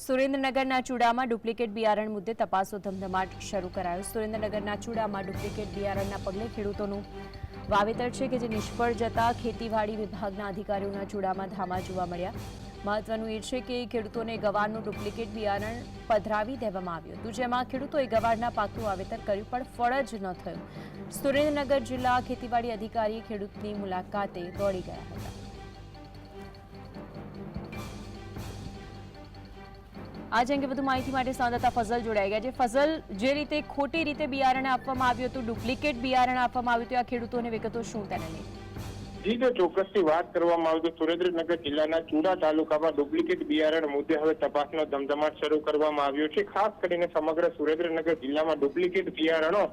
સુરેન્દ્રનગરના ચૂડામાં ડુપ્લિકેટ બિયારણ મુદ્દે તપાસનો ધમધમાટ શરૂ કરાયો। સુરેન્દ્રનગરના ચૂડામાં ડુપ્લિકેટ બિયારણના પગલે ખેડૂતોનું વાવેતર છે કે જે નિષ્ફળ જતા ખેતીવાડી વિભાગના અધિકારીઓના ચૂડામાં ધામા જોવા મળ્યા। મહત્વનું એ છે કે ખેડૂતોને ગવારનું ડુપ્લિકેટ બિયારણ પધરાવી દેવામાં આવ્યું હતું, જેમાં ખેડૂતોએ ગવારના પાકનું વાવેતર કર્યું પણ ફળ જ ન થયું। સુરેન્દ્રનગર જિલ્લા ખેતીવાડી અધિકારી ખેડૂતની મુલાકાતે દોડી ગયા હતા। आज अंगे વધુ માહિતી માટે સંવાદદાતા ફઝલ જોડાઈ ગયા છે। ફઝલ, જે રીતે ખોટી રીતે બિયારણ આપવામાં આવ્યું હતું, ડુપ્લિકેટ બિયારણ આપવામાં આવ્યું હતું, આ ખેડૂતોને વિગતો શું તેને લઈ? જી, તો ચોક્કસથી વાત કરવામાં આવે તો સુરેન્દ્રનગર જિલ્લાના ચૂડા તાલુકામાં ડુપ્લિકેટ બિયારણ મુદ્દે હવે તપાસનો ધમધમાટ શરૂ કરવામાં આવ્યો છે। ખાસ કરીને સમગ્ર સુરેન્દ્રનગર જિલ્લામાં ડુપ્લિકેટ બિયારણો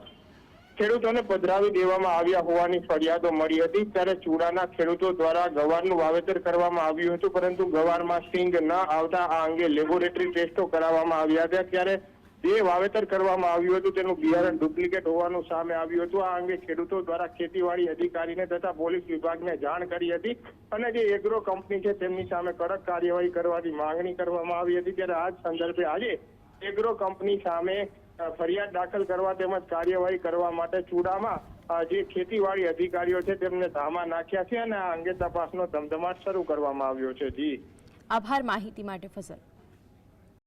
ખેડૂતોને પધરાવી દેવામાં આવ્યા હોવાની ફરિયાદો મળી હતી। ત્યારે ચૂડાના ખેડૂતો દ્વારા ગવારનું વાવેતર કરવામાં આવ્યું હતું, પરંતુ ગવારમાં સિંગ ન આવતા આ અંગે લેબોરેટરી ટેસ્ટો કરાવવામાં આવ્યા હતા। ત્યારે જે વાવેતર કરવામાં આવ્યું હતું તેનું બિયારણ ડુપ્લિકેટ હોવાનું સામે આવ્યું હતું। આ અંગે ખેડૂતો દ્વારા ખેતીવાડી અધિકારીને તથા પોલીસ વિભાગને જાણ કરી હતી અને જે એગ્રો કંપની છે તેમની સામે કડક કાર્યવાહી કરવાની માંગણી કરવામાં આવી હતી। ત્યારે આ જ સંદર્ભે આજે એગ્રો કંપની સામે ફરિયાદ દાખલ કરવા તેમજ કાર્યવાહી કરવા માટે ચૂડામાં જે ખેતીવાડી અધિકારીઓ છે તેમને ધામા નાખ્યા છે અને આ અંગે તપાસનો ધમધમાટ શરૂ કરવામાં આવ્યો છે। જી, આભાર માહિતી માટે ફઝલ।